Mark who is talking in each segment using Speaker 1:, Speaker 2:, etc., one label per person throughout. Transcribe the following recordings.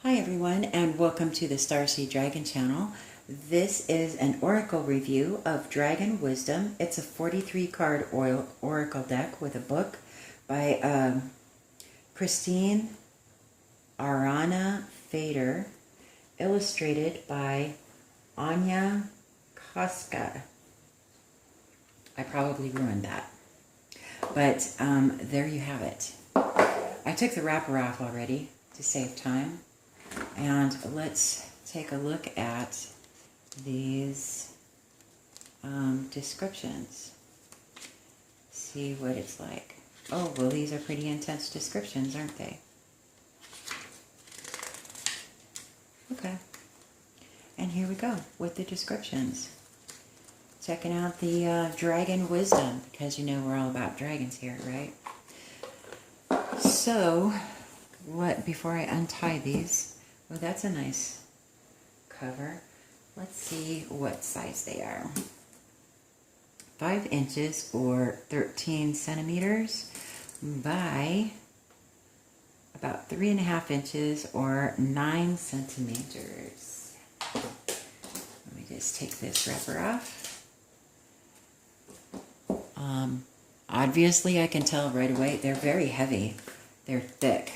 Speaker 1: Hi everyone, and welcome to the Starseed Dragon channel. This is an oracle review of Dragon Wisdom. It's a 43 card oracle deck with a book by Christine Arana Fader, illustrated by Anya Koska. I probably ruined that, but there you have it. I took the wrapper off already to save time. And let's take a look at these descriptions. See what it's like. Oh, well, these are pretty intense descriptions, aren't they? Okay. And here we go with the descriptions. Checking out the Dragon Wisdom, because you know we're all about dragons here, right? So, before I untie these... Oh, that's a nice cover. Let's see what size they are. 5 inches or 13 centimeters by about 3.5 inches or 9 centimeters. Let me just take this wrapper off. Obviously, I can tell right away they're very heavy. They're thick.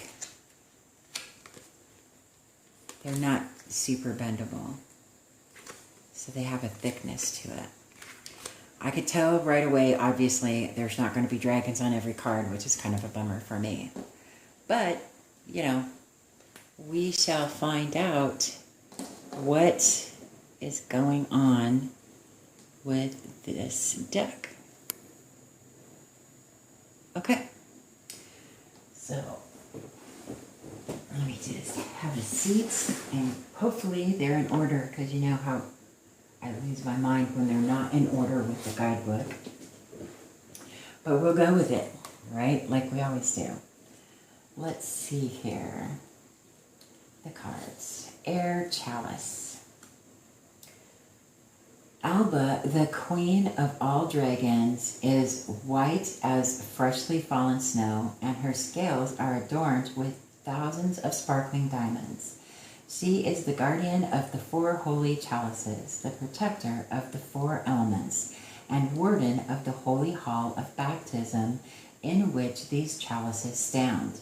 Speaker 1: They're not super bendable, so they have a thickness to it. I could tell right away, obviously, there's not going to be dragons on every card, which is kind of a bummer for me. But, you know, we shall find out what is going on with this deck. Okay, so... let me just have a seat, and hopefully they're in order, because you know how I lose my mind when they're not in order with the guidebook. But we'll go with it, right? Like we always do. Let's see here. The cards. Air Chalice. Alba, the queen of all dragons, is white as freshly fallen snow, and her scales are adorned with thousands of sparkling diamonds. She is the guardian of the 4 holy chalices, the protector of the 4 elements, and warden of the holy hall of baptism in which these chalices stand.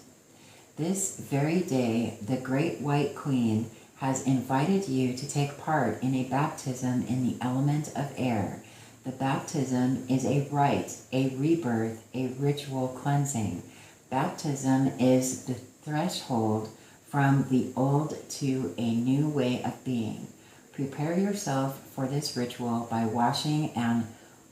Speaker 1: This very day, the great white queen has invited you to take part in a baptism in the element of air. The baptism is a rite, a rebirth, a ritual cleansing. Baptism is the threshold from the old to a new way of being. Prepare yourself for this ritual by washing and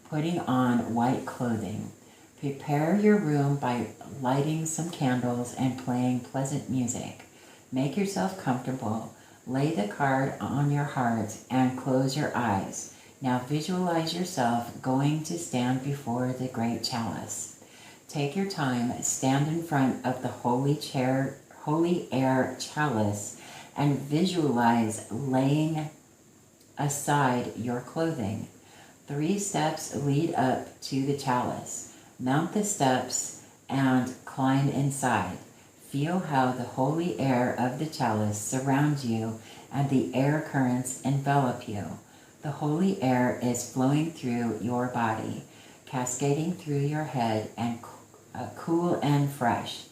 Speaker 1: putting on white clothing. Prepare your room by lighting some candles and playing pleasant music. Make yourself comfortable. Lay the card on your heart and close your eyes. Now visualize yourself going to stand before the great chalice. Take your time, stand in front of the holy air chalice, and visualize laying aside your clothing. 3 steps lead up to the chalice. Mount the steps and climb inside. Feel how the holy air of the chalice surrounds you and the air currents envelop you. The holy air is flowing through your body, cascading through your head, and cool and fresh.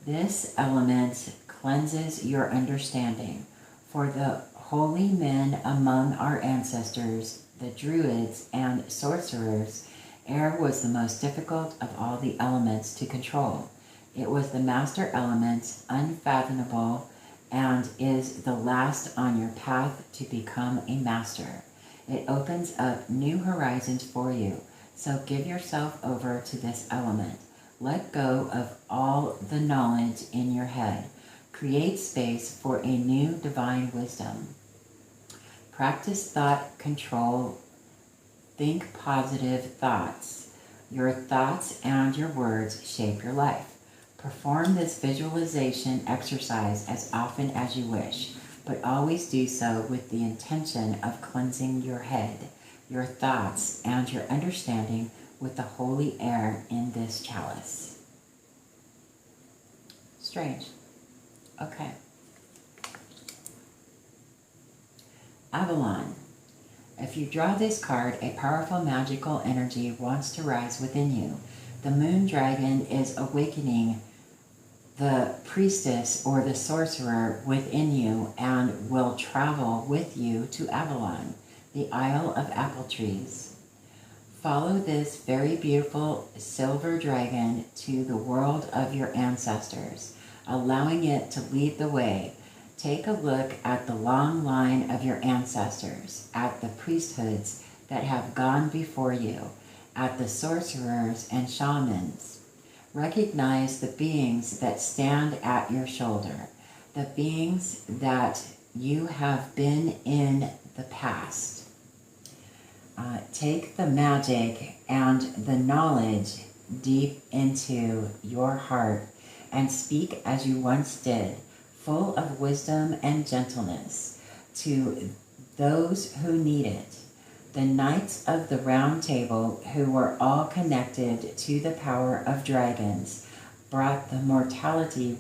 Speaker 1: This element cleanses your understanding. For the holy men among our ancestors, the druids and sorcerers, air was the most difficult of all the elements to control. It was the master element, unfathomable, and is the last on your path to become a master. It opens up new horizons for you, so give yourself over to this element. Let go of all the knowledge in your head. Create space for a new divine wisdom. Practice thought control. Think positive thoughts. Your thoughts and your words shape your life. Perform this visualization exercise as often as you wish, but always do so with the intention of cleansing your head, your thoughts, and your understanding with the holy air in this chalice. Strange. Okay. Avalon. If you draw this card, a powerful magical energy wants to rise within you. The moon dragon is awakening the priestess or the sorcerer within you and will travel with you to Avalon, the Isle of Apple Trees. Follow this very beautiful silver dragon to the world of your ancestors, allowing it to lead the way. Take a look at the long line of your ancestors, at the priesthoods that have gone before you, at the sorcerers and shamans. Recognize the beings that stand at your shoulder, the beings that you have been in the past. Take the magic and the knowledge deep into your heart and speak as you once did, full of wisdom and gentleness, to those who need it. The Knights of the Round Table, who were all connected to the power of dragons, brought the mortally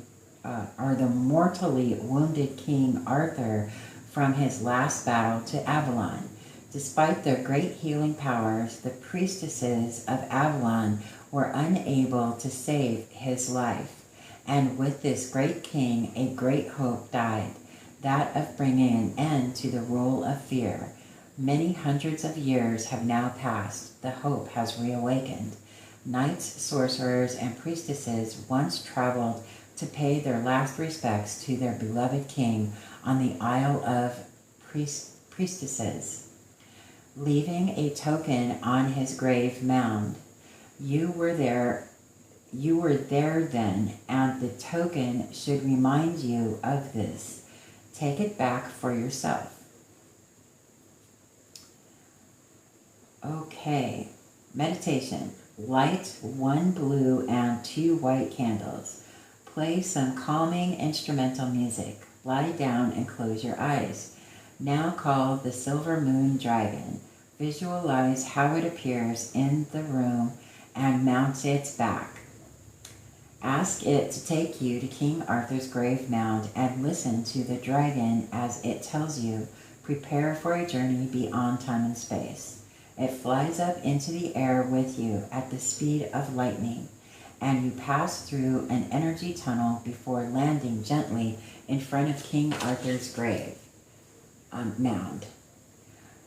Speaker 1: wounded King Arthur from his last battle to Avalon. Despite their great healing powers, the priestesses of Avalon were unable to save his life. And with this great king, a great hope died, that of bringing an end to the rule of fear. Many hundreds of years have now passed. The hope has reawakened. Knights, sorcerers, and priestesses once traveled to pay their last respects to their beloved king on the Isle of Priestesses, leaving a token on his grave mound. You were there then, and the token should remind you of this. Take it back for yourself. Okay, meditation. Light 1 blue and 2 white candles. Play some calming instrumental music. Lie down and close your eyes. Now call the silver moon dragon. Visualize how it appears in the room and mounts its back. Ask it to take you to King Arthur's grave mound and listen to the dragon as it tells you, prepare for a journey beyond time and space. It flies up into the air with you at the speed of lightning, and you pass through an energy tunnel before landing gently in front of King Arthur's grave mound.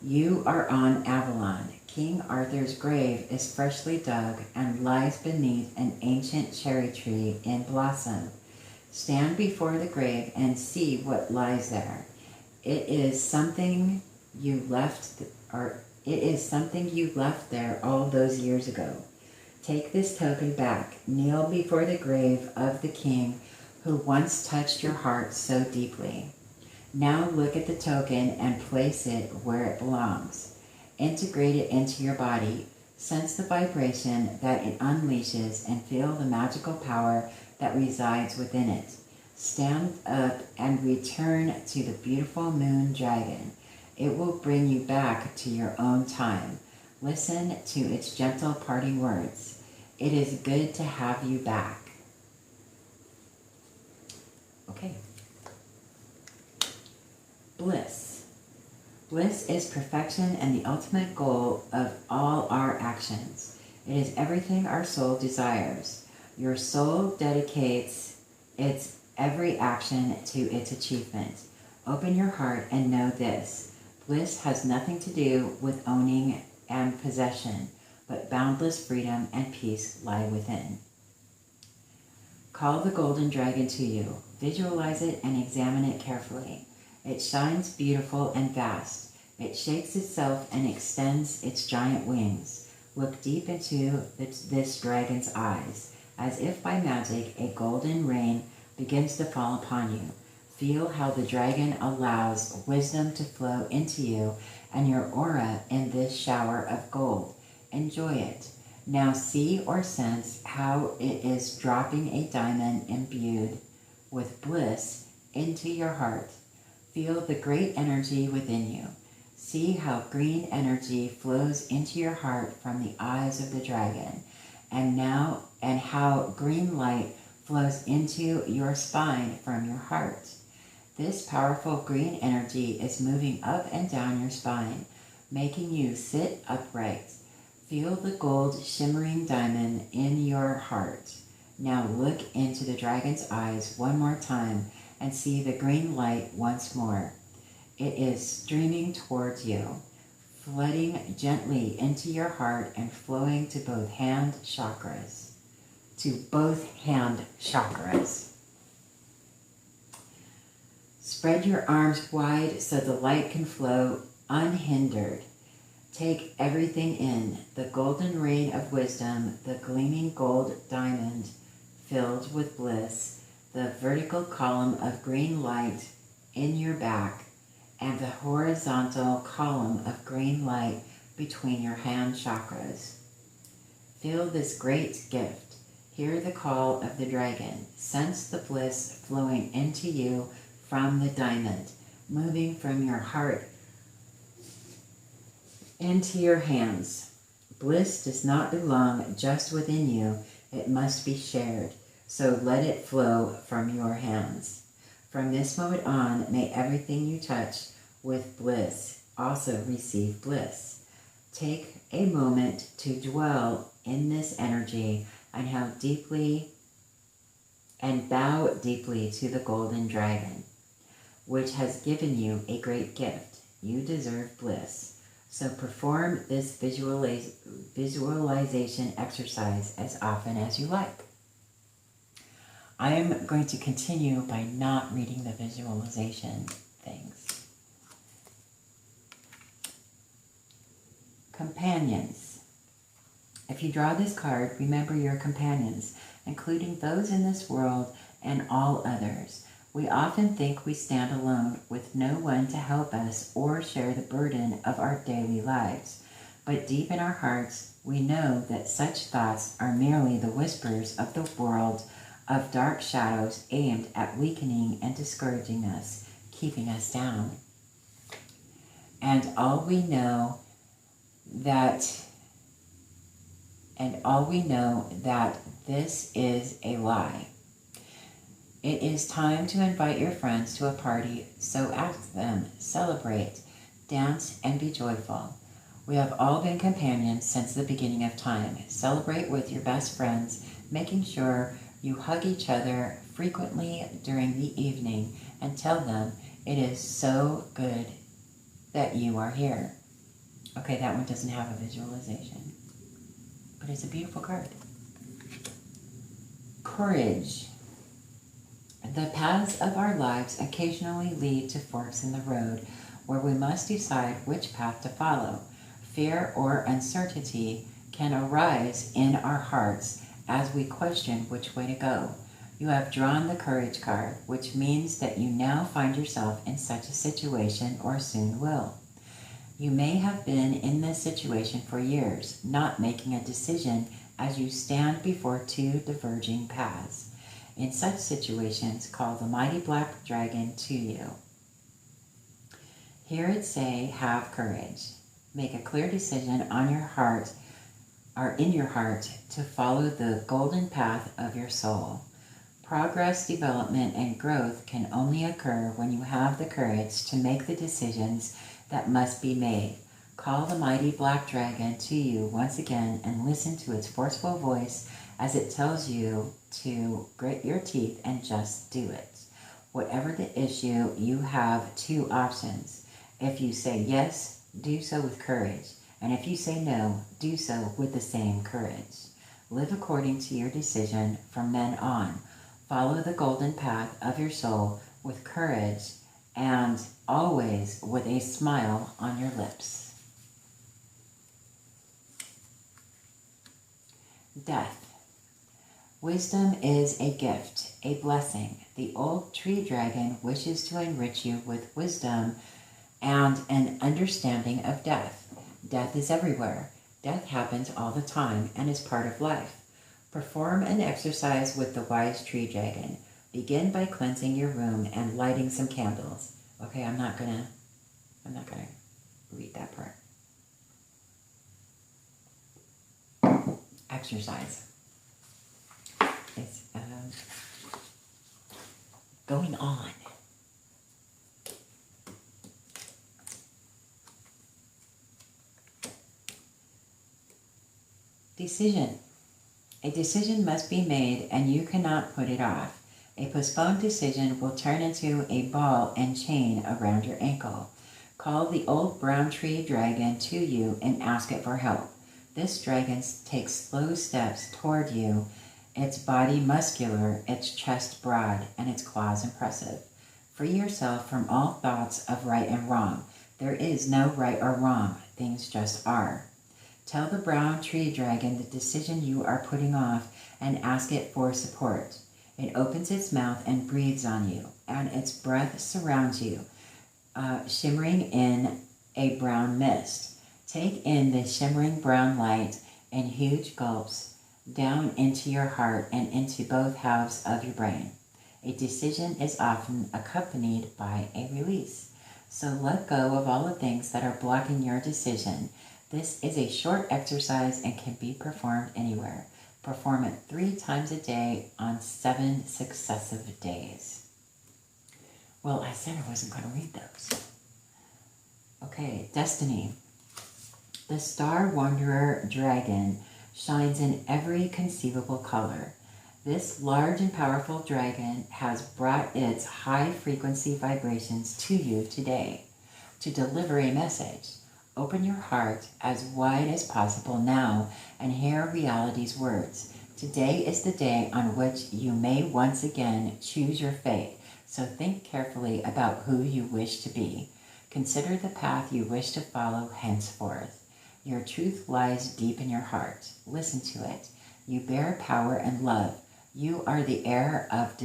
Speaker 1: You are on Avalon. King Arthur's grave is freshly dug and lies beneath an ancient cherry tree in blossom. Stand before the grave and see what lies there. It is something you left there all those years ago. Take this token back. Kneel before the grave of the king who once touched your heart so deeply. Now look at the token and place it where it belongs. Integrate it into your body. Sense the vibration that it unleashes and feel the magical power that resides within it. Stand up and return to the beautiful moon dragon. It will bring you back to your own time. Listen to its gentle parting words. It is good to have you back. Okay. Bliss. Bliss is perfection and the ultimate goal of all our actions. It is everything our soul desires. Your soul dedicates its every action to its achievement. Open your heart and know this. Bliss has nothing to do with owning and possession, but boundless freedom and peace lie within. Call the golden dragon to you. Visualize it and examine it carefully. It shines beautiful and vast. It shakes itself and extends its giant wings. Look deep into this dragon's eyes. As if by magic, a golden rain begins to fall upon you. Feel how the dragon allows wisdom to flow into you and your aura in this shower of gold. Enjoy it. Now see or sense how it is dropping a diamond imbued with bliss into your heart. Feel the great energy within you. See how green energy flows into your heart from the eyes of the dragon, and how green light flows into your spine from your heart. This powerful green energy is moving up and down your spine, making you sit upright. Feel the gold shimmering diamond in your heart. Now look into the dragon's eyes one more time and see the green light once more. It is streaming towards you, flooding gently into your heart and flowing to both hand chakras. Spread your arms wide so the light can flow unhindered. Take everything in, the golden rain of wisdom, the gleaming gold diamond filled with bliss, the vertical column of green light in your back, and the horizontal column of green light between your hand chakras. Feel this great gift. Hear the call of the dragon. Sense the bliss flowing into you from the diamond, moving from your heart into your hands. Bliss does not belong just within you. It must be shared. So let it flow from your hands. From this moment on, may everything you touch with bliss also receive bliss. Take a moment to dwell in this energy and bow deeply to the golden dragon, which has given you a great gift. You deserve bliss. So perform this visualization exercise as often as you like. I am going to continue by not reading the visualization things. Companions. If you draw this card, remember your companions, including those in this world and all others. We often think we stand alone with no one to help us or share the burden of our daily lives. But deep in our hearts, we know that such thoughts are merely the whispers of the world of dark shadows aimed at weakening and discouraging us, keeping us down. And all we know that this is a lie. It is time to invite your friends to a party, so ask them, celebrate, dance, and be joyful. We have all been companions since the beginning of time. Celebrate with your best friends, making sure you hug each other frequently during the evening and tell them it is so good that you are here. Okay, that one doesn't have a visualization, but it's a beautiful card. Courage. The paths of our lives occasionally lead to forks in the road where we must decide which path to follow. Fear or uncertainty can arise in our hearts as we question which way to go. You have drawn the courage card, which means that you now find yourself in such a situation or soon will. You may have been in this situation for years, not making a decision as you stand before two diverging paths. In such situations, call the mighty black dragon to you. Hear it say, have courage. Make a clear decision on your heart or in your heart to follow the golden path of your soul. Progress, development, and growth can only occur when you have the courage to make the decisions that must be made. Call the mighty black dragon to you once again and listen to its forceful voice as it tells you to grit your teeth and just do it. Whatever the issue, you have two options. If you say yes, do so with courage. And if you say no, do so with the same courage. Live according to your decision from then on. Follow the golden path of your soul with courage and always with a smile on your lips. Death. Wisdom is a gift, a blessing. The old tree dragon wishes to enrich you with wisdom and an understanding of death. Death is everywhere. Death happens all the time and is part of life. Perform an exercise with the wise tree dragon. Begin by cleansing your room and lighting some candles. Okay, I'm not gonna read that part. Exercise. It's going on. Decision. A decision must be made and you cannot put it off. A postponed decision will turn into a ball and chain around your ankle. Call the old brown tree dragon to you and ask it for help. This dragon takes slow steps toward you, its body muscular, its chest broad, and its claws impressive. Free yourself from all thoughts of right and wrong. There is no right or wrong. Things just are. Tell the brown tree dragon the decision you are putting off and ask it for support. It opens its mouth and breathes on you, and its breath surrounds you, shimmering in a brown mist. Take in the shimmering brown light in huge gulps down into your heart and into both halves of your brain. A decision is often accompanied by a release. So let go of all the things that are blocking your decision. This is a short exercise and can be performed anywhere. Perform it 3 times a day on 7 successive days. Well, I said I wasn't going to read those. Okay, destiny. The star wanderer dragon shines in every conceivable color. This large and powerful dragon has brought its high-frequency vibrations to you today to deliver a message. Open your heart as wide as possible now and hear reality's words. Today is the day on which you may once again choose your fate, so think carefully about who you wish to be. Consider the path you wish to follow henceforth. Your truth lies deep in your heart. Listen to it. You bear power and love. You are the heir of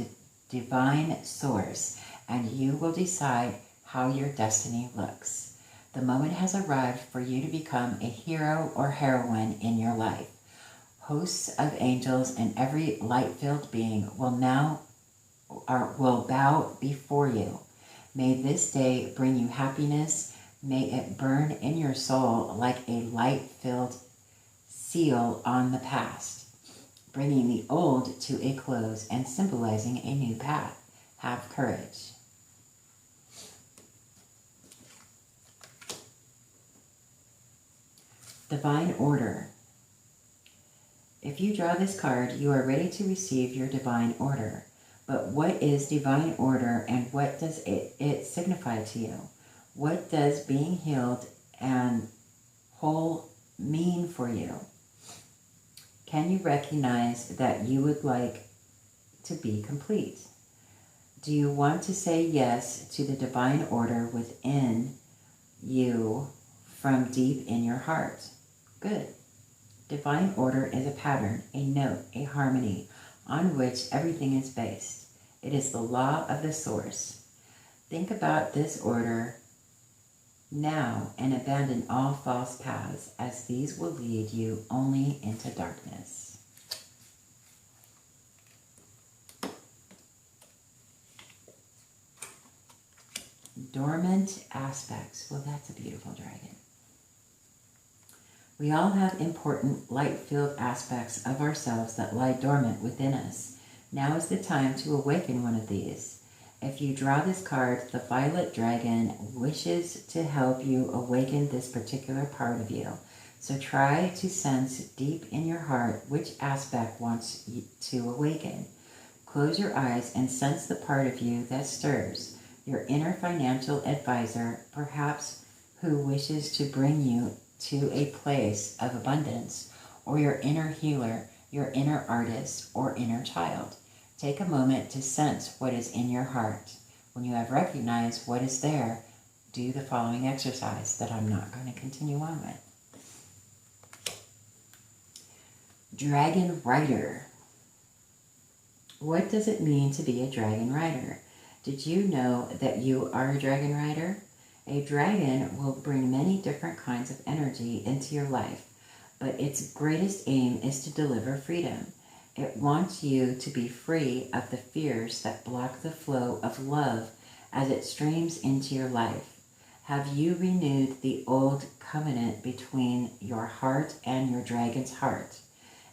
Speaker 1: divine source, and you will decide how your destiny looks. The moment has arrived for you to become a hero or heroine in your life. Hosts of angels and every light-filled being will bow before you. May this day bring you happiness. May it burn in your soul like a light-filled seal on the past, bringing the old to a close and symbolizing a new path. Have courage. Divine order. If you draw this card, you are ready to receive your divine order. But what is divine order and what does it signify to you? What does being healed and whole mean for you? Can you recognize that you would like to be complete? Do you want to say yes to the divine order within you from deep in your heart? Good. Divine order is a pattern, a note, a harmony on which everything is based. It is the law of the source. Think about this order now and abandon all false paths, as these will lead you only into darkness. Dormant aspects. Well, that's a beautiful dragon. We all have important light-filled aspects of ourselves that lie dormant within us. Now is the time to awaken one of these. If you draw this card, the Violet Dragon wishes to help you awaken this particular part of you. So try to sense deep in your heart which aspect wants you to awaken. Close your eyes and sense the part of you that stirs. Your inner financial advisor, perhaps, who wishes to bring you to a place of abundance, or your inner healer, your inner artist, or inner child. Take a moment to sense what is in your heart. When you have recognized what is there, do the following exercise that I'm not going to continue on with. Dragon Rider. What does it mean to be a dragon rider? Did you know that you are a dragon rider? A dragon will bring many different kinds of energy into your life, but its greatest aim is to deliver freedom. It wants you to be free of the fears that block the flow of love as it streams into your life. Have you renewed the old covenant between your heart and your dragon's heart?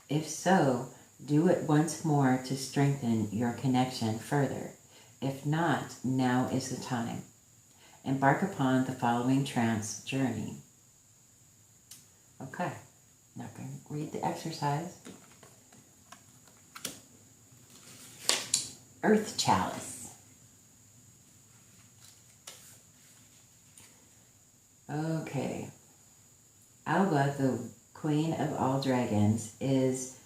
Speaker 1: If so, do it once more to strengthen your connection further. If not, now is the time. Embark upon the following trance journey. Okay, I'm not going to read the exercise. Earth Chalice. Okay. Alba, the queen of all dragons, is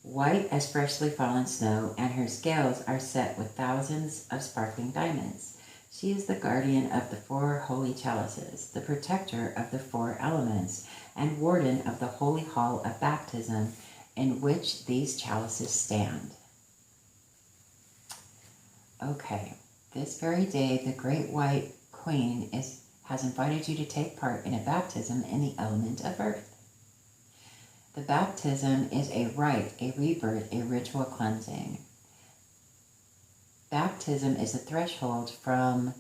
Speaker 1: white as freshly fallen snow, and her scales are set with thousands of sparkling diamonds. She is the guardian of the 4 holy chalices, the protector of the 4 elements, and warden of the holy hall of baptism in which these chalices stand. Okay, this very day, the great white queen has invited you to take part in a baptism in the element of earth. The baptism is a rite, a rebirth, a ritual cleansing. Baptism is a threshold from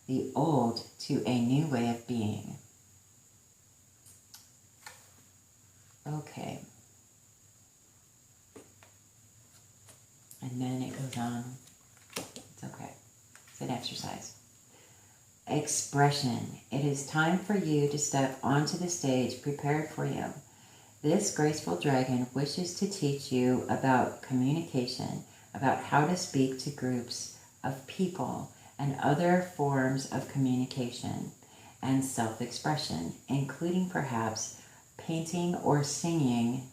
Speaker 1: the old to a new way of being. Okay. And then it goes on. It's okay. It's an exercise. Expression. It is time for you to step onto the stage prepared for you. This graceful dragon wishes to teach you about communication, about how to speak to groups of people and other forms of communication and self-expression, including perhaps painting or singing.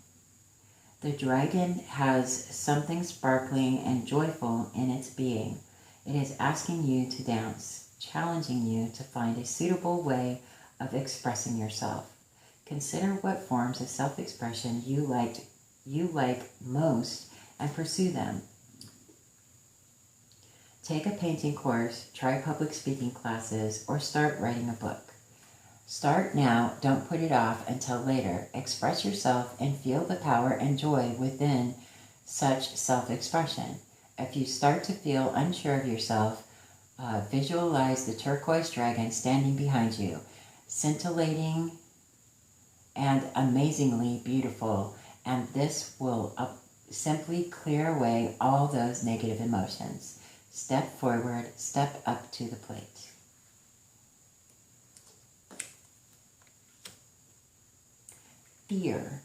Speaker 1: The dragon has something sparkling and joyful in its being. It is asking you to dance, challenging you to find a suitable way of expressing yourself. Consider what forms of self-expression you like most and pursue them. Take a painting course, try public speaking classes, or start writing a book. Start now, don't put it off until later. Express yourself and feel the power and joy within such self-expression. If you start to feel unsure of yourself, visualize the turquoise dragon standing behind you, scintillating and amazingly beautiful, and this will simply clear away all those negative emotions. Step forward, step up to the plate. Fear.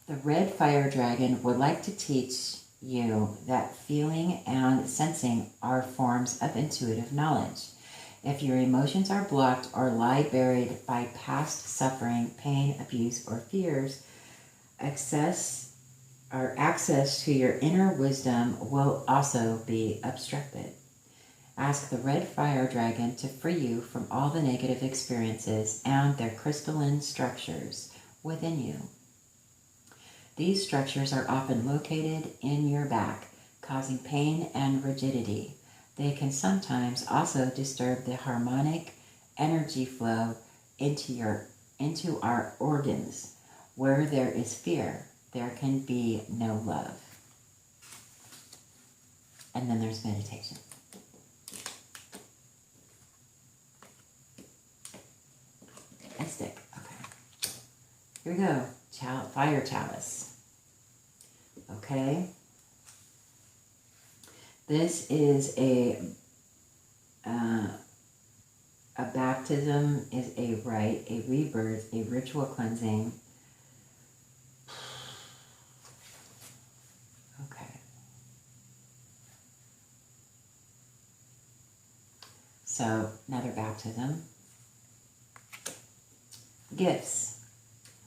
Speaker 1: The red fire dragon would like to teach you that feeling and sensing are forms of intuitive knowledge. If your emotions are blocked or lie buried by past suffering, pain, abuse, or fears, access to your inner wisdom will also be obstructed. Ask the red fire dragon to free you from all the negative experiences and their crystalline structures within you. These structures are often located in your back, causing pain and rigidity. They can sometimes also disturb the harmonic energy flow into our organs. Where there is fear, there can be no love. And then there's meditation. And stick. Okay. Here we go. Fire chalice. Okay. This is a baptism is a rite, a rebirth, a ritual cleansing. Okay. So, another baptism. Gifts.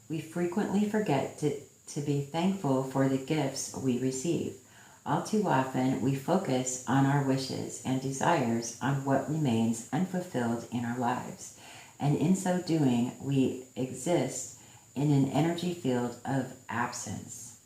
Speaker 1: We frequently forget to be thankful for the gifts we receive. All too often, we focus on our wishes and desires on what remains unfulfilled in our lives. And in so doing, we exist in an energy field of absence.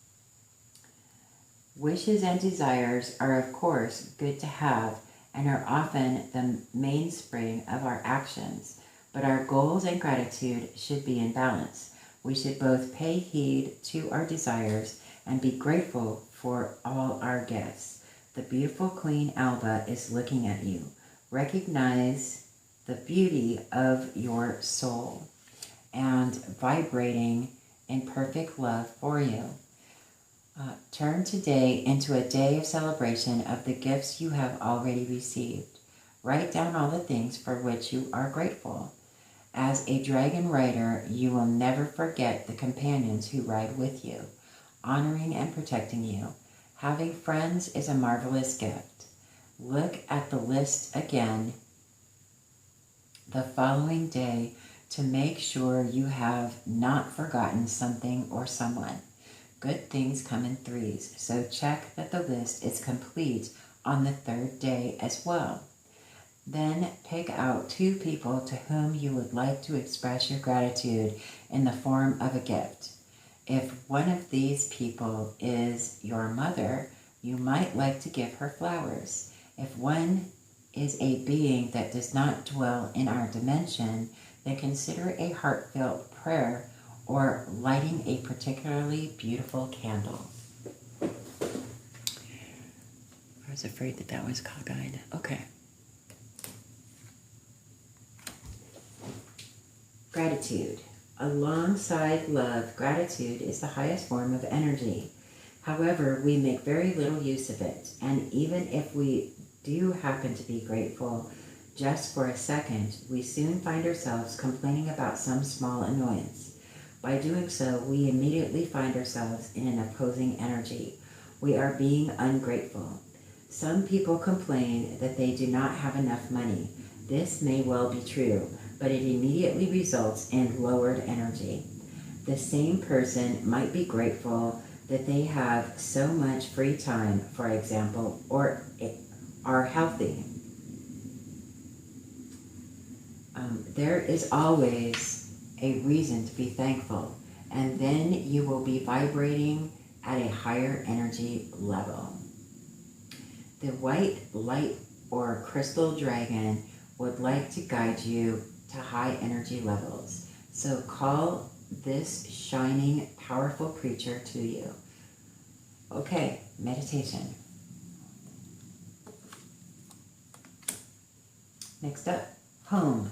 Speaker 1: Wishes and desires are, of course, good to have and are often the mainspring of our actions, but our goals and gratitude should be in balance. We should both pay heed to our desires and be grateful for all our gifts. The beautiful Queen Alba is looking at you. Recognize the beauty of your soul and vibrating in perfect love for you. Turn today into a day of celebration of the gifts you have already received. Write down all the things for which you are grateful. As a dragon rider, you will never forget the companions who ride with you, honoring and protecting you. Having friends is a marvelous gift. Look at the list again the following day to make sure you have not forgotten something or someone. Good things come in threes, so check that the list is complete on the third day as well. Then pick out 2 people to whom you would like to express your gratitude in the form of a gift. If one of these people is your mother, you might like to give her flowers. If one is a being that does not dwell in our dimension, then consider a heartfelt prayer or lighting a particularly beautiful candle. I was afraid that was cockeyed. Okay. Gratitude. Alongside love, gratitude is the highest form of energy. However, we make very little use of it, and even if we do happen to be grateful just for a second, we soon find ourselves complaining about some small annoyance. By doing so, we immediately find ourselves in an opposing energy. We are being ungrateful. Some people complain that they do not have enough money. This may well be true, but it immediately results in lowered energy. The same person might be grateful that they have so much free time, for example, or are healthy. There is always a reason to be thankful, and then you will be vibrating at a higher energy level. The white light or crystal dragon would like to guide you to high energy levels. So call this shining, powerful creature to you. Okay, meditation. Next up, home.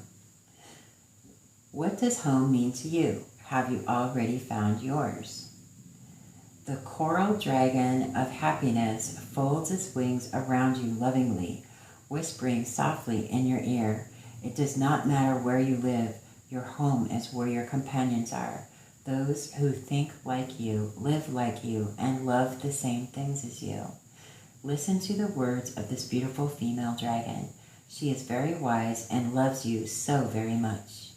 Speaker 1: What does home mean to you? Have you already found yours? The coral dragon of happiness folds its wings around you lovingly, whispering softly in your ear. It does not matter where you live, your home is where your companions are. Those who think like you, live like you, and love the same things as you. Listen to the words of this beautiful female dragon. She is very wise and loves you so very much.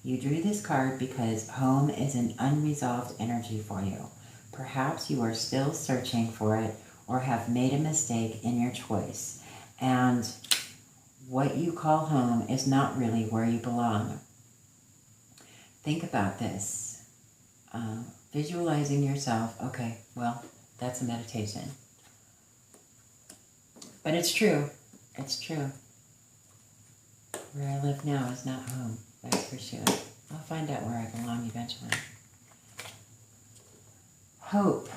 Speaker 1: You drew this card because home is an unresolved energy for you. Perhaps you are still searching for it or have made a mistake in your choice. And what you call home is not really where you belong. Think about this. Visualizing yourself. Okay, well, that's a meditation. But it's true. It's true. Where I live now is not home. That's for sure. I'll find out where I belong eventually. Hope.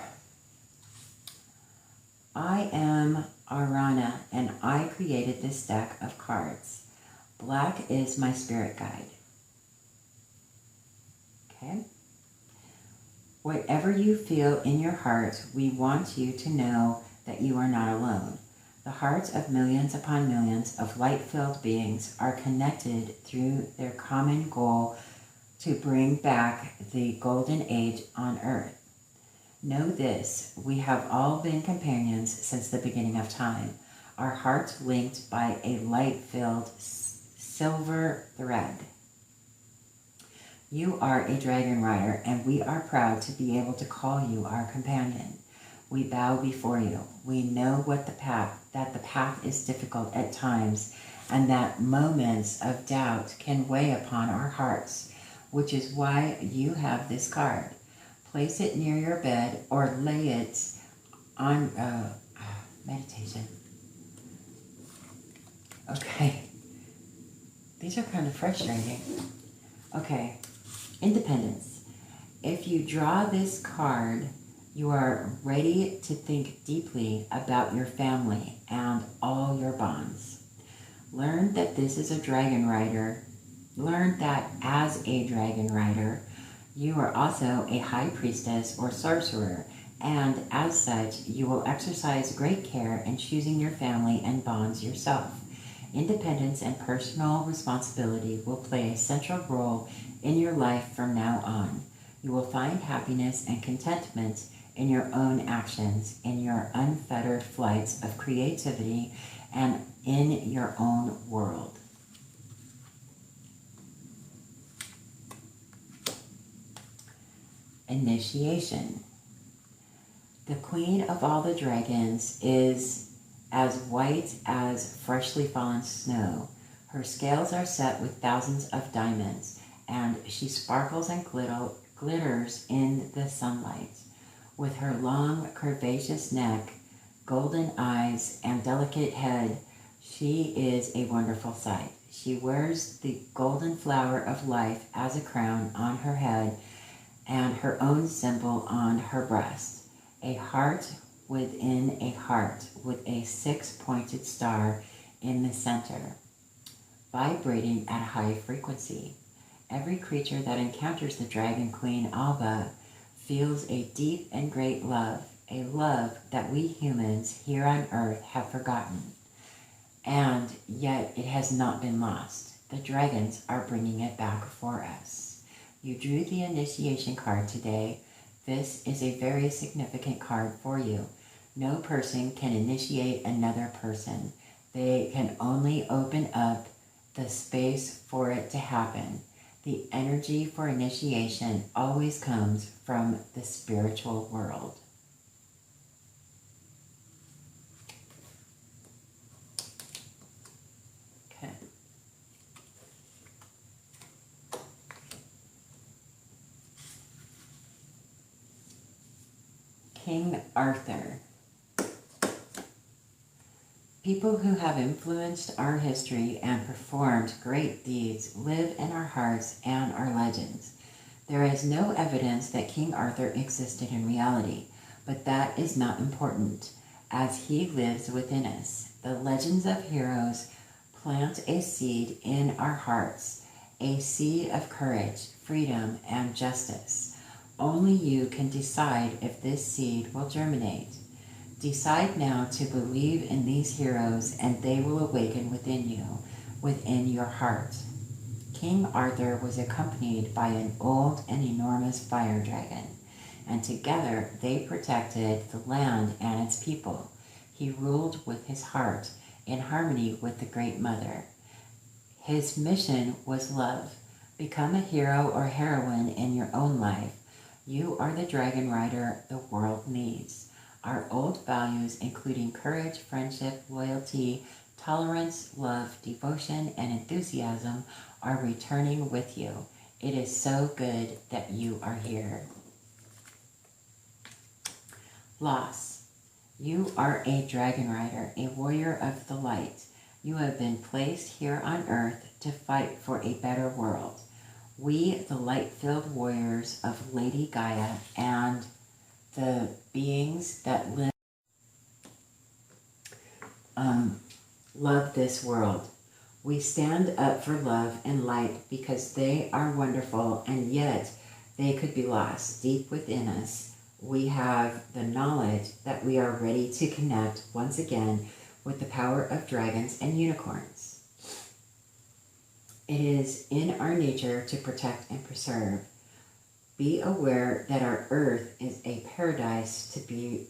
Speaker 1: I am Arana, and I created this deck of cards. Black is my spirit guide. Okay? Whatever you feel in your heart, we want you to know that you are not alone. The hearts of millions upon millions of light-filled beings are connected through their common goal to bring back the golden age on Earth. Know this, we have all been companions since the beginning of time, our hearts linked by a light-filled silver thread. You are a dragon rider, and we are proud to be able to call you our companion. We bow before you. We know that the path is difficult at times, and that moments of doubt can weigh upon our hearts, which is why you have this card. Place it near your bed or lay it on meditation. Okay. These are kind of frustrating. Okay. Independence. If you draw this card, you are ready to think deeply about your family and all your bonds. Learn that this is a dragon rider. Learn that as a dragon rider, you are also a high priestess or sorcerer, and as such, you will exercise great care in choosing your family and bonds yourself. Independence and personal responsibility will play a central role in your life from now on. You will find happiness and contentment in your own actions, in your unfettered flights of creativity, and in your own world. Initiation. The queen of all the dragons is as white as freshly fallen snow. Her scales are set with thousands of diamonds, and she sparkles and glitters in the sunlight. With her long, curvaceous neck, golden eyes, and delicate head, she is a wonderful sight. She wears the golden flower of life as a crown on her head and her own symbol on her breast, a heart within a heart with a 6-pointed star in the center, vibrating at a high frequency. Every creature that encounters the Dragon Queen Alba feels a deep and great love, a love that we humans here on Earth have forgotten. And yet it has not been lost. The dragons are bringing it back for us. You drew the initiation card today. This is a very significant card for you. No person can initiate another person. They can only open up the space for it to happen. The energy for initiation always comes from the spiritual world. Okay. King Arthur. People who have influenced our history and performed great deeds live in our hearts and our legends. There is no evidence that King Arthur existed in reality, but that is not important, as he lives within us. The legends of heroes plant a seed in our hearts, a seed of courage, freedom, and justice. Only you can decide if this seed will germinate. Decide now to believe in these heroes, and they will awaken within you, within your heart. King Arthur was accompanied by an old and enormous fire dragon, and together they protected the land and its people. He ruled with his heart, in harmony with the Great Mother. His mission was love. Become a hero or heroine in your own life. You are the dragon rider the world needs. Our old values, including courage, friendship, loyalty, tolerance, love, devotion, and enthusiasm, are returning with you. It is so good that you are here. Loss. You are a dragon rider, a warrior of the light. You have been placed here on Earth to fight for a better world. We, the light-filled warriors of Lady Gaia, and the beings that love this world. We stand up for love and light because they are wonderful, and yet they could be lost deep within us. We have the knowledge that we are ready to connect once again with the power of dragons and unicorns. It is in our nature to protect and preserve. Be aware that our earth is a paradise to be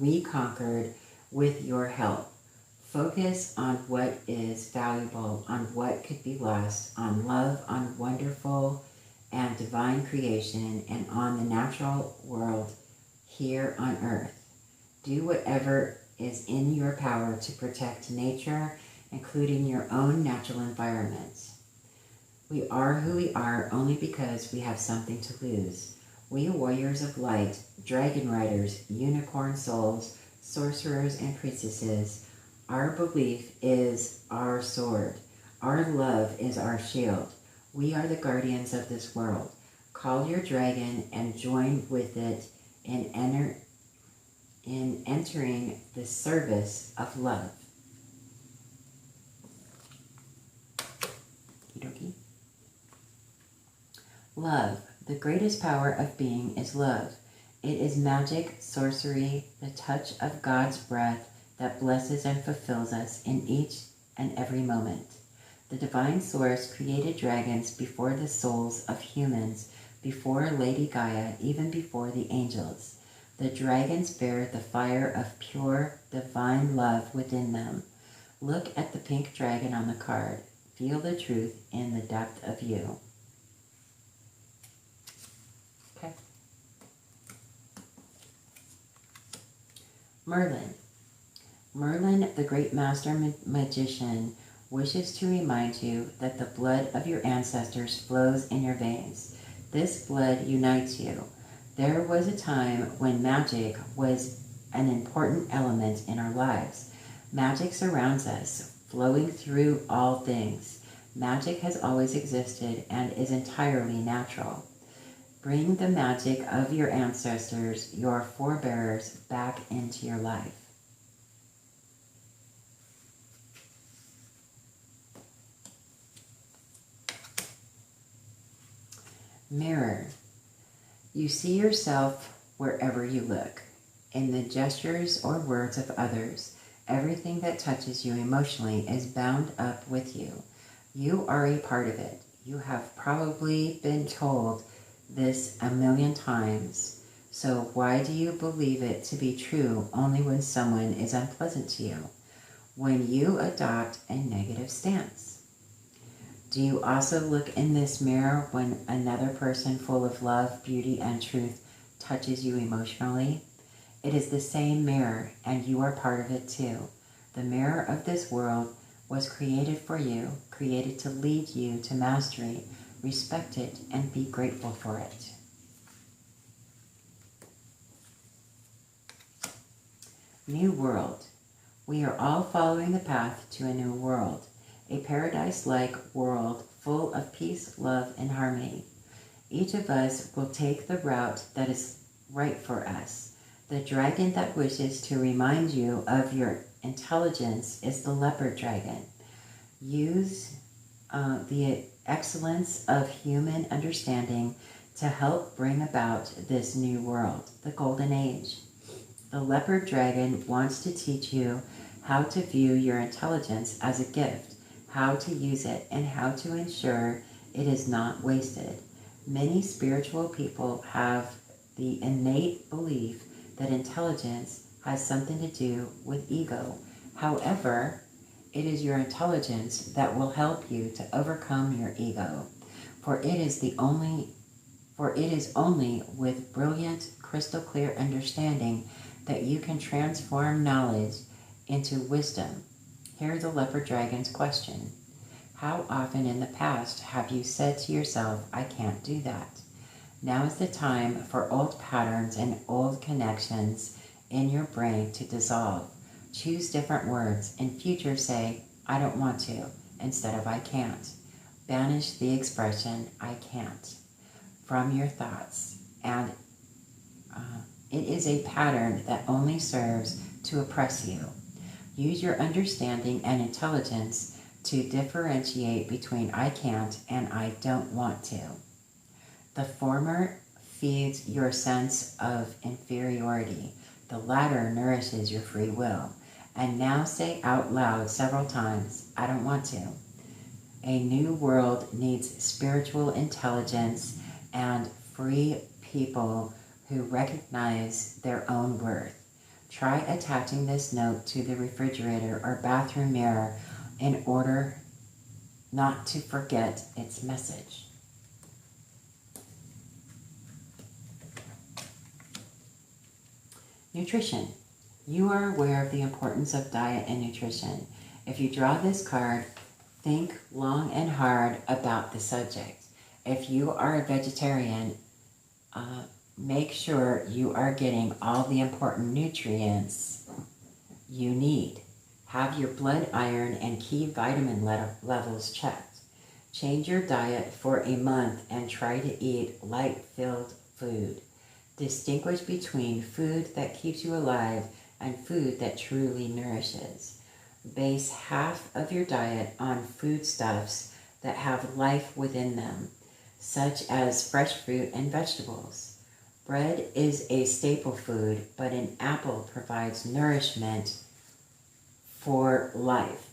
Speaker 1: reconquered with your help. Focus on what is valuable, on what could be lost, on love, on wonderful and divine creation, and on the natural world here on earth. Do whatever is in your power to protect nature, including your own natural environment. We are who we are only because we have something to lose. We warriors of light, dragon riders, unicorn souls, sorcerers, and priestesses, our belief is our sword. Our love is our shield. We are the guardians of this world. Call your dragon and join with it in entering the service of love. Okie-dokie. Love. The greatest power of being is love. It is magic, sorcery, the touch of God's breath that blesses and fulfills us in each and every moment. The divine source created dragons before the souls of humans, before Lady Gaia, even before the angels. The dragons bear the fire of pure, divine love within them. Look at the pink dragon on the card. Feel the truth in the depth of you. Okay. Merlin. Merlin, the great master magician, wishes to remind you that the blood of your ancestors flows in your veins. This blood unites you. There was a time when magic was an important element in our lives. Magic surrounds us, flowing through all things. Magic has always existed and is entirely natural. Bring the magic of your ancestors, your forebears, back into your life. Mirror. You see yourself wherever you look, in the gestures or words of others. Everything that touches you emotionally is bound up with you. You are a part of it. You have probably been told this a million times. So why do you believe it to be true only when someone is unpleasant to you? When you adopt a negative stance? Do you also look in this mirror when another person full of love, beauty, and truth touches you emotionally? It is the same mirror, and you are part of it too. The mirror of this world was created for you, created to lead you to mastery. Respect it and be grateful for it. New world. We are all following the path to a new world. A paradise-like world full of peace, love, and harmony. Each of us will take the route that is right for us. The dragon that wishes to remind you of your intelligence is the Leopard Dragon. Use the excellence of human understanding to help bring about this new world, the Golden Age. The Leopard Dragon wants to teach you how to view your intelligence as a gift, how to use it, and how to ensure it is not wasted. Many spiritual people have the innate belief that intelligence has something to do with ego. However, it is your intelligence that will help you to overcome your ego, for it is only with brilliant, crystal clear understanding that you can transform knowledge into wisdom. Here's the Leopard Dragon's question. How often in the past have you said to yourself, I can't do that? Now is the time for old patterns and old connections in your brain to dissolve. Choose different words. In future, say, I don't want to, instead of I can't. Banish the expression, I can't, from your thoughts. And it is a pattern that only serves to oppress you. Use your understanding and intelligence to differentiate between I can't and I don't want to. The former feeds your sense of inferiority. The latter nourishes your free will. And now say out loud several times, I don't want to. A new world needs spiritual intelligence and free people who recognize their own worth. Try attaching this note to the refrigerator or bathroom mirror in order not to forget its message. Nutrition. You are aware of the importance of diet and nutrition. If you draw this card, think long and hard about the subject. If you are a vegetarian, make sure you are getting all the important nutrients you need. Have your blood iron and key vitamin levels checked. Change your diet for a month and try to eat light-filled food. Distinguish between food that keeps you alive and food that truly nourishes. Base half of your diet on foodstuffs that have life within them, such as fresh fruit and vegetables. Bread is a staple food, but an apple provides nourishment for life.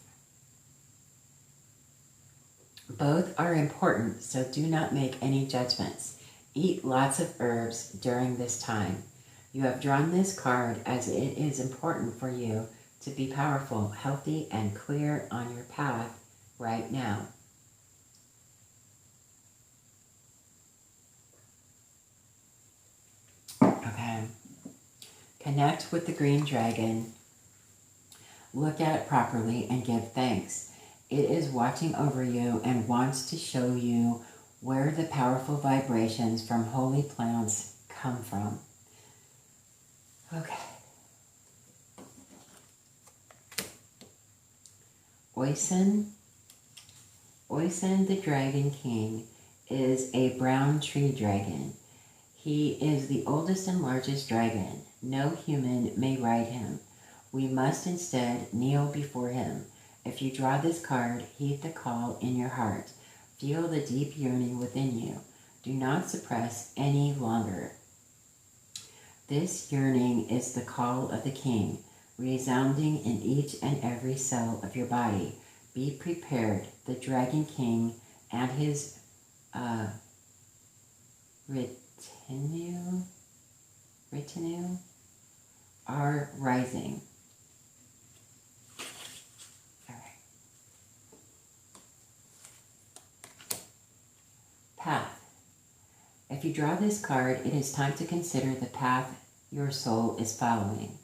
Speaker 1: Both are important, so do not make any judgments. Eat lots of herbs during this time. You have drawn this card as it is important for you to be powerful, healthy, and clear on your path right now. Okay. Connect with the green dragon. Look at it properly and give thanks. It is watching over you and wants to show you where the powerful vibrations from holy plants come from. Okay. Oisin the Dragon King is a brown tree dragon. He is the oldest and largest dragon. No human may ride him. We must instead kneel before him. If you draw this card, heed the call in your heart. Feel the deep yearning within you. Do not suppress any longer. This yearning is the call of the king, resounding in each and every cell of your body. Be prepared. The Dragon King and his retinue are rising. All right. Path. If you draw this card, it is time to consider the path your soul is following.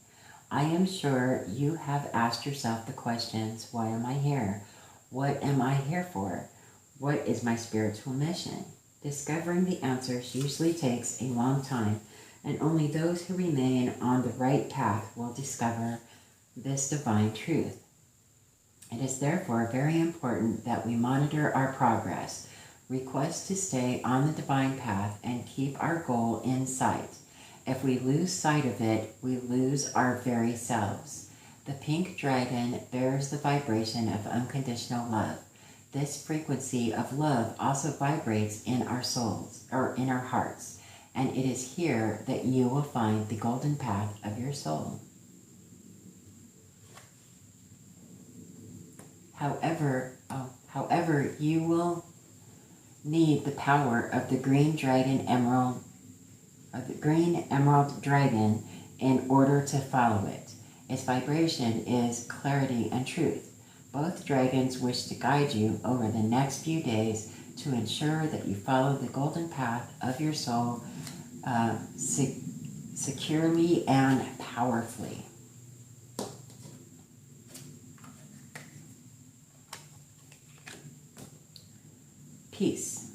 Speaker 1: I am sure you have asked yourself the questions, why am I here? What am I here for? What is my spiritual mission? Discovering the answers usually takes a long time, and only those who remain on the right path will discover this divine truth. It is therefore very important that we monitor our progress, request to stay on the divine path, and keep our goal in sight. If we lose sight of it, we lose our very selves. The pink dragon bears the vibration of unconditional love. This frequency of love also vibrates in our souls, or in our hearts, and it is here that you will find the golden path of your soul. However, you will need the power of the green emerald dragon in order to follow it. Its vibration is clarity and truth. Both dragons wish to guide you over the next few days to ensure that you follow the golden path of your soul securely and powerfully. Peace.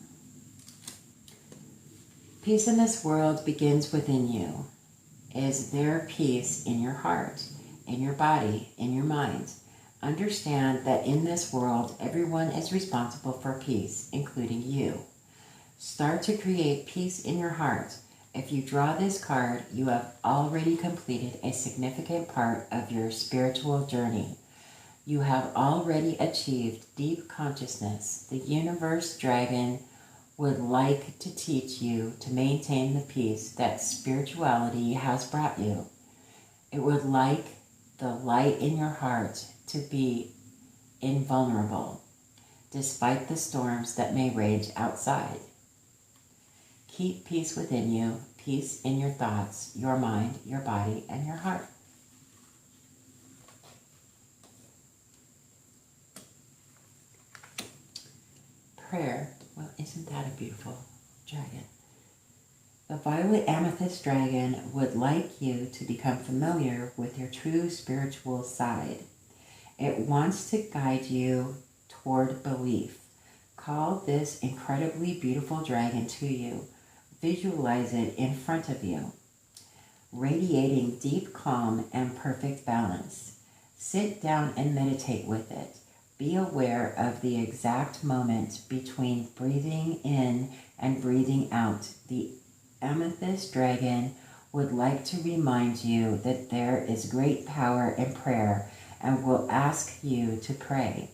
Speaker 1: Peace in this world begins within you. Is there peace in your heart, in your body, in your mind? Understand that in this world, everyone is responsible for peace, including you. Start to create peace in your heart. If you draw this card, you have already completed a significant part of your spiritual journey. You have already achieved deep consciousness. The universe dragon would like to teach you to maintain the peace that spirituality has brought you. It would like the light in your heart to be invulnerable, despite the storms that may rage outside. Keep peace within you, peace in your thoughts, your mind, your body, and your heart. Prayer. Well, isn't that a beautiful dragon? The violet amethyst dragon would like you to become familiar with your true spiritual side. It wants to guide you toward belief. Call this incredibly beautiful dragon to you. Visualize it in front of you, radiating deep calm and perfect balance. Sit down and meditate with it. Be aware of the exact moment between breathing in and breathing out. The amethyst dragon would like to remind you that there is great power in prayer and will ask you to pray.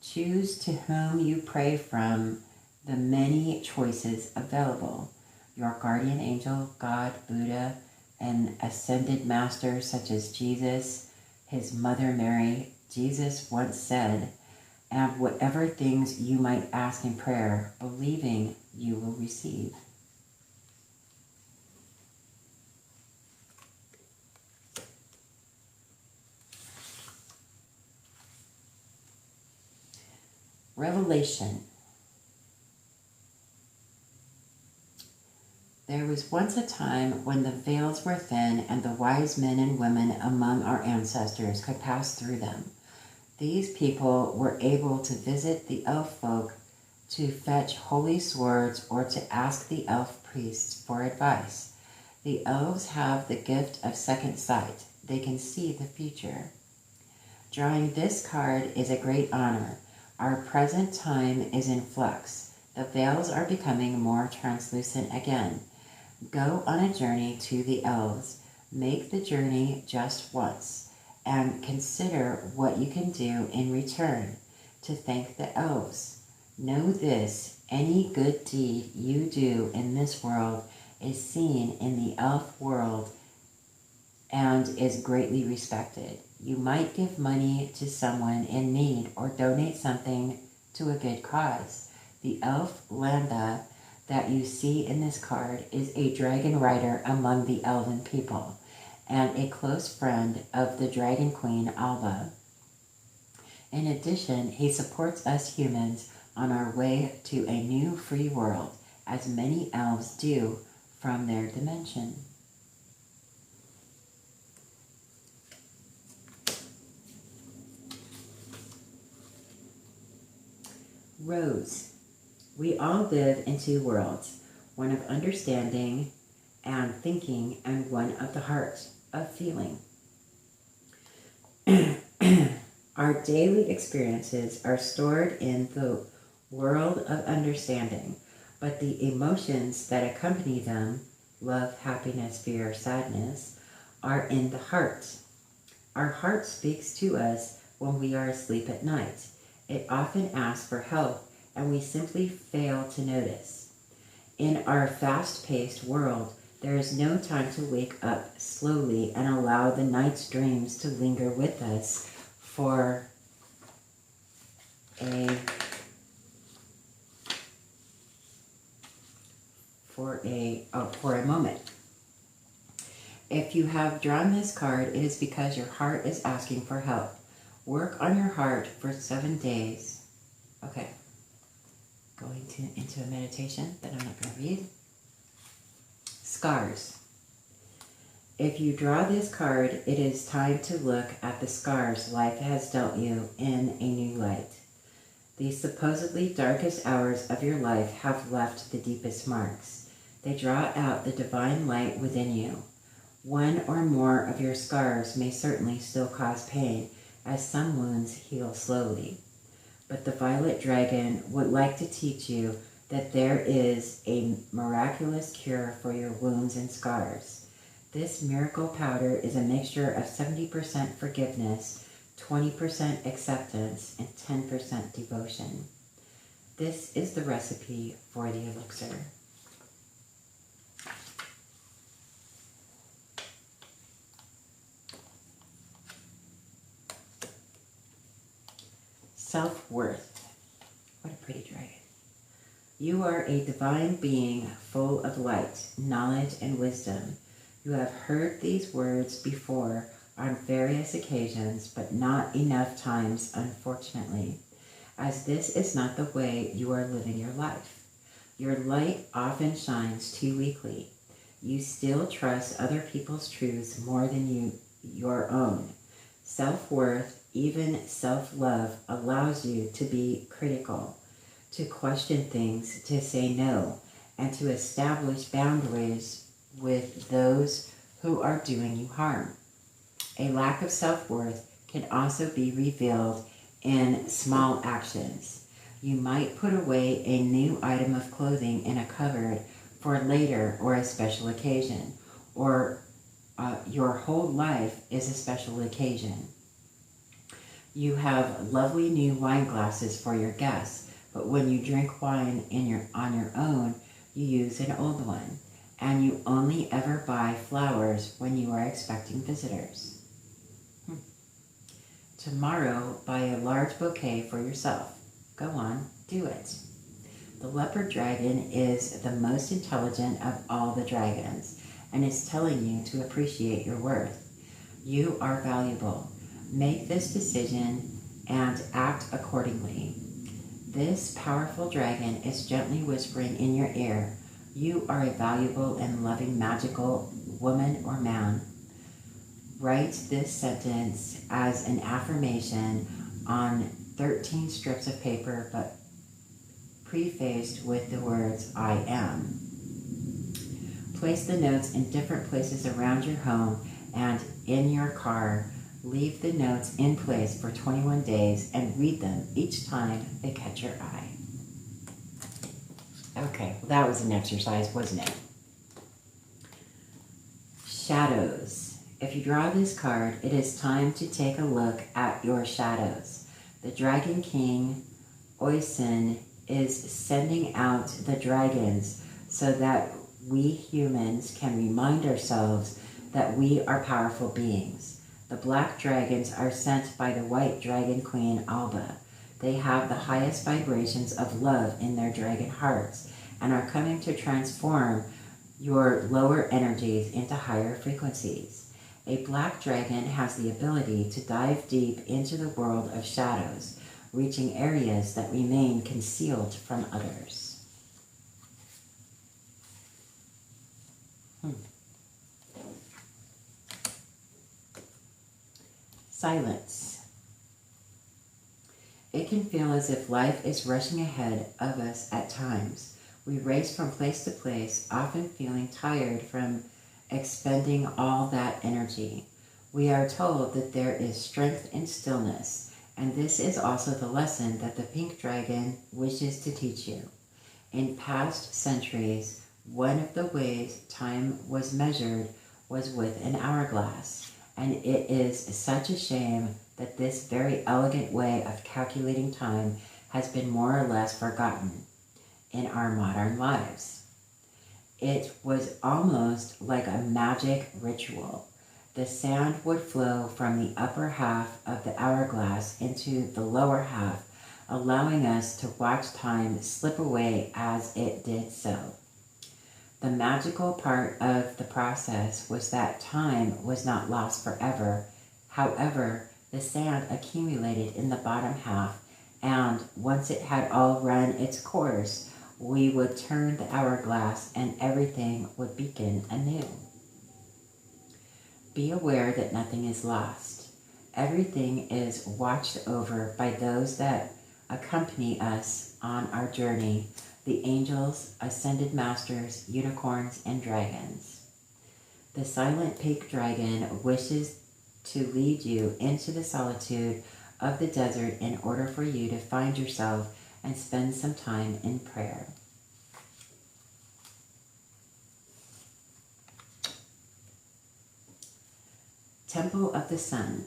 Speaker 1: Choose to whom you pray from the many choices available. Your guardian angel, God, Buddha, and ascended masters such as Jesus, his mother Mary. Jesus once said, and whatever things you might ask in prayer, believing you will receive. Revelation. There was once a time when the veils were thin and the wise men and women among our ancestors could pass through them. These people were able to visit the elf folk to fetch holy swords or to ask the elf priests for advice. The elves have the gift of second sight. They can see the future. Drawing this card is a great honor. Our present time is in flux. The veils are becoming more translucent again. Go on a journey to the elves. Make the journey just once, and consider what you can do in return to thank the elves. Know this, any good deed you do in this world is seen in the elf world and is greatly respected. You might give money to someone in need or donate something to a good cause. The elf Landa that you see in this card is a dragon rider among the elven people and a close friend of the Dragon Queen Alva. In addition, he supports us humans on our way to a new free world, as many elves do from their dimension. Rose. We all live in two worlds, one of understanding and thinking and one of the heart, of feeling. Our daily experiences are stored in the world of understanding, but the emotions that accompany them, love, happiness, fear, sadness, are in the heart. Our heart speaks to us when we are asleep at night. It often asks for help, and we simply fail to notice. In our fast-paced world, there is no time to wake up slowly and allow the night's dreams to linger with us for a moment. If you have drawn this card, it is because your heart is asking for help. Work on your heart for 7 days. Okay. Going into a meditation that I'm not going to read. Scars. If you draw this card, it is time to look at the scars life has dealt you in a new light. The supposedly darkest hours of your life have left the deepest marks. They draw out the divine light within you. One or more of your scars may certainly still cause pain, as some wounds heal slowly. But the Violet Dragon would like to teach you that there is a miraculous cure for your wounds and scars. This miracle powder is a mixture of 70% forgiveness, 20% acceptance, and 10% devotion. This is the recipe for the elixir. Self-worth. What a pretty dragon. You are a divine being full of light, knowledge, and wisdom. You have heard these words before on various occasions, but not enough times, unfortunately, as this is not the way you are living your life. Your light often shines too weakly. You still trust other people's truths more than your own. Self-worth, even self-love, allows you to be critical, to question things, to say no, and to establish boundaries with those who are doing you harm. A lack of self-worth can also be revealed in small actions. You might put away a new item of clothing in a cupboard for later or a special occasion, or your whole life is a special occasion. You have lovely new wine glasses for your guests, but when you drink wine on your own, you use an old one, and you only ever buy flowers when you are expecting visitors. Tomorrow, buy a large bouquet for yourself. Go on, do it. The Leopard Dragon is the most intelligent of all the dragons and is telling you to appreciate your worth. You are valuable. Make this decision and act accordingly. This powerful dragon is gently whispering in your ear, you are a valuable and loving magical woman or man. Write this sentence as an affirmation on 13 strips of paper, but prefaced with the words, I am. Place the notes in different places around your home and in your car. Leave the notes in place for 21 days and read them each time they catch your eye. Okay, well, that was an exercise, wasn't it? Shadows. If you draw this card, it is time to take a look at your shadows. The Dragon King, Oisin, is sending out the dragons so that we humans can remind ourselves that we are powerful beings. The black dragons are sent by the white dragon queen, Alba. They have the highest vibrations of love in their dragon hearts and are coming to transform your lower energies into higher frequencies. A black dragon has the ability to dive deep into the world of shadows, reaching areas that remain concealed from others. Silence. It can feel as if life is rushing ahead of us at times. We race from place to place, often feeling tired from expending all that energy. We are told that there is strength in stillness, and this is also the lesson that the pink dragon wishes to teach you. In past centuries, one of the ways time was measured was with an hourglass, and it is such a shame that this very elegant way of calculating time has been more or less forgotten in our modern lives. It was almost like a magic ritual. The sand would flow from the upper half of the hourglass into the lower half, allowing us to watch time slip away as it did so. The magical part of the process was that time was not lost forever. However, the sand accumulated in the bottom half, and once it had all run its course, we would turn the hourglass and everything would begin anew. Be aware that nothing is lost. Everything is watched over by those that accompany us on our journey, the angels, ascended masters, unicorns, and dragons. The silent pink dragon wishes to lead you into the solitude of the desert in order for you to find yourself and spend some time in prayer. Temple of the Sun.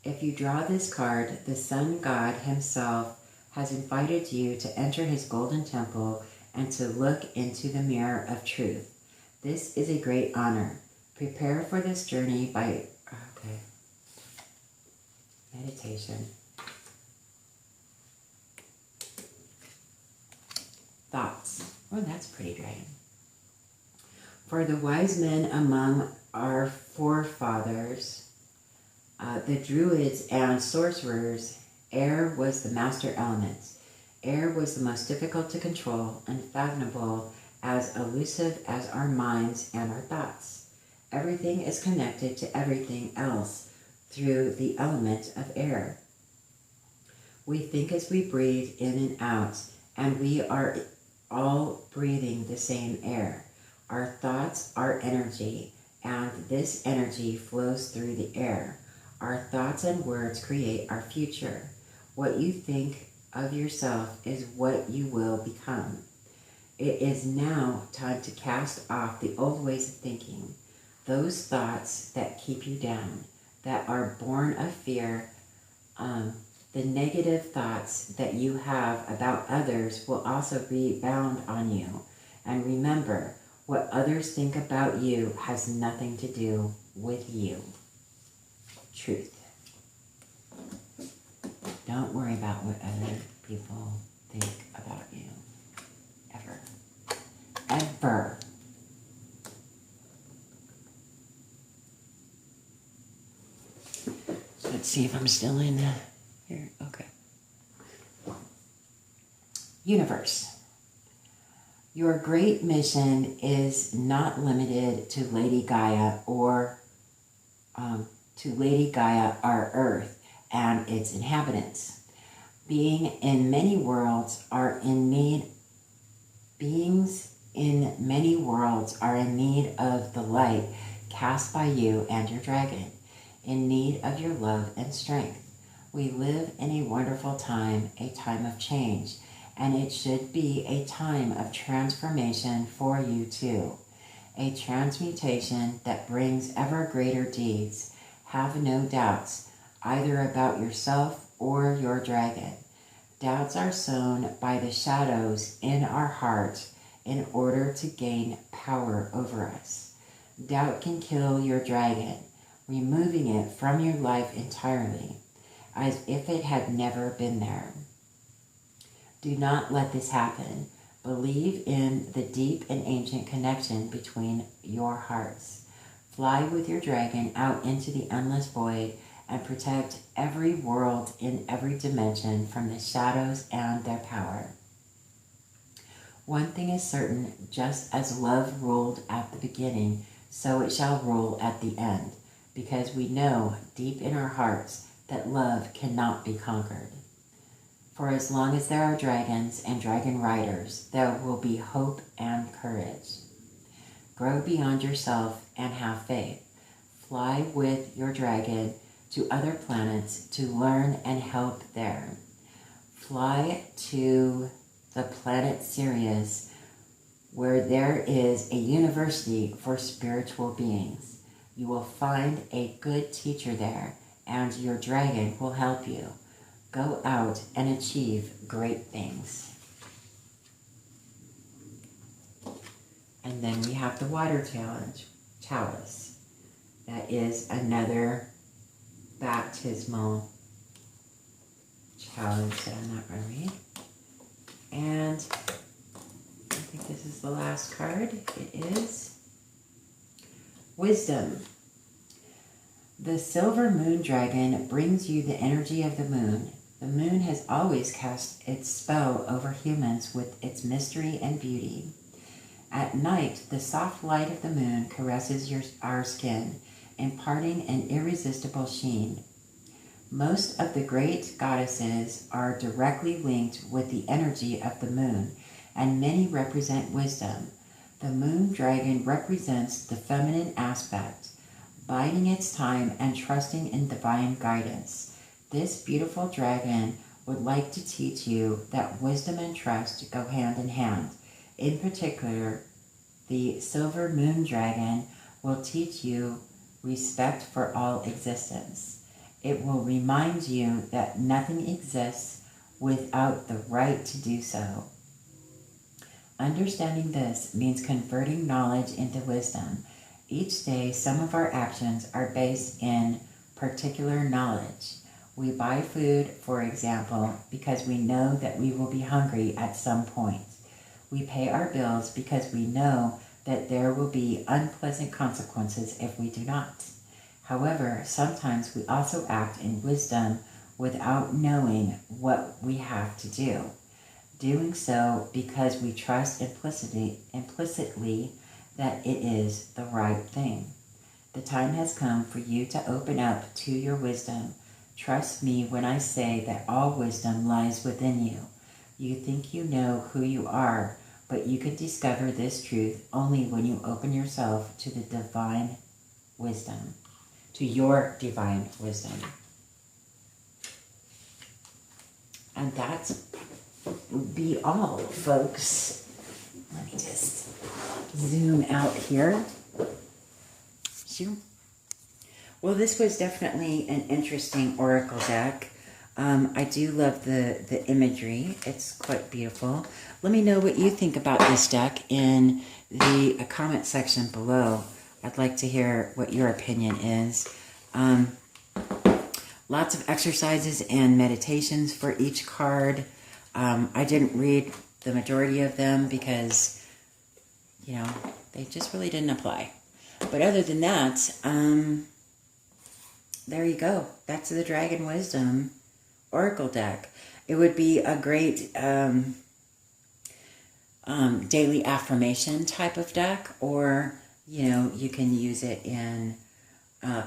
Speaker 1: If you draw this card, the Sun God himself has invited you to enter his golden temple and to look into the mirror of truth. This is a great honor. Prepare for this journey by meditation. Thoughts. Oh, that's pretty, dragon. For the wise men among our forefathers, the druids and sorcerers, air was the master element. Air was the most difficult to control, unfathomable, as elusive as our minds and our thoughts. Everything is connected to everything else through the element of air. We think as we breathe in and out, and we are all breathing the same air. Our thoughts are energy, and this energy flows through the air. Our thoughts and words create our future. What you think of yourself is what you will become. It is now time to cast off the old ways of thinking, those thoughts that keep you down, that are born of fear. The negative thoughts that you have about others will also rebound on you. And remember, what others think about you has nothing to do with you. Truth. Don't worry about what other people think about you. Ever. Ever. So let's see if I'm still in here. Okay. Universe. Your great mission is not limited to Lady Gaia or our Earth and its inhabitants. Beings in many worlds are in need of the light cast by you and your dragon, in need of your love and strength. We live in a wonderful time, a time of change, and it should be a time of transformation for you too. A transmutation that brings ever greater deeds. Have no doubts, either about yourself or your dragon. Doubts are sown by the shadows in our heart in order to gain power over us. Doubt can kill your dragon, removing it from your life entirely, as if it had never been there. Do not let this happen. Believe in the deep and ancient connection between your hearts. Fly with your dragon out into the endless void and protect every world in every dimension from the shadows and their power. One thing is certain, just as love ruled at the beginning, so it shall rule at the end, because we know deep in our hearts that love cannot be conquered. For as long as there are dragons and dragon riders, there will be hope and courage. Grow beyond yourself and have faith. Fly with your dragon to other planets to learn and help there. Fly to the planet Sirius, where there is a university for spiritual beings. You will find a good teacher there, and your dragon will help you. Go out and achieve great things. And then we have the water chalice. That is another baptismal challenge that I'm not going to read. And I think this is the last card. It is Wisdom. The silver moon dragon brings you the energy of the moon. The moon has always cast its spell over humans with its mystery and beauty. At night, the soft light of the moon caresses our skin, imparting an irresistible sheen. Most of the great goddesses are directly linked with the energy of the moon, and many represent wisdom. The moon dragon represents the feminine aspect, biding its time and trusting in divine guidance. This beautiful dragon would like to teach you that wisdom and trust go hand in hand. In particular, the silver moon dragon will teach you respect for all existence. It will remind you that nothing exists without the right to do so. Understanding this means converting knowledge into wisdom. Each day, some of our actions are based in particular knowledge. We buy food, for example, because we know that we will be hungry at some point. We pay our bills because we know that there will be unpleasant consequences if we do not. However, sometimes we also act in wisdom without knowing what we have to do. Doing so because we trust implicitly that it is the right thing. The time has come for you to open up to your wisdom. Trust me when I say that all wisdom lies within you. You think you know who you are, but you can discover this truth only when you open yourself to the divine wisdom, to your divine wisdom. And that's would be all, folks. Let me just zoom out here. Zoom. Well, this was definitely an interesting oracle deck. I do love the imagery. It's quite beautiful. Let me know what you think about this deck in the comment section below. I'd like to hear what your opinion is. lots of exercises and meditations for each card. I didn't read the majority of them because, you know, they just really didn't apply. But other than that, there you go. That's the Dragon Wisdom Oracle deck. It would be a great daily affirmation type of deck, or, you know, you can use it in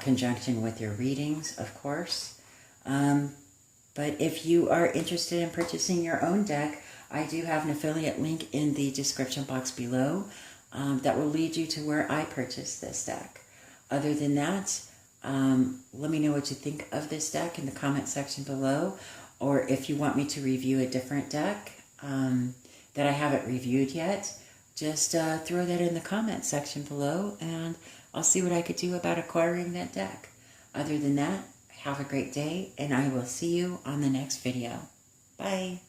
Speaker 1: conjunction with your readings, of course. But if you are interested in purchasing your own deck, I do have an affiliate link in the description box below that will lead you to where I purchased this deck. Other than that, let me know what you think of this deck in the comment section below, or if you want me to review a different deck that I haven't reviewed yet, just throw that in the comment section below, and I'll see what I could do about acquiring that deck. Other than that, have a great day, and I will see you on the next video. Bye.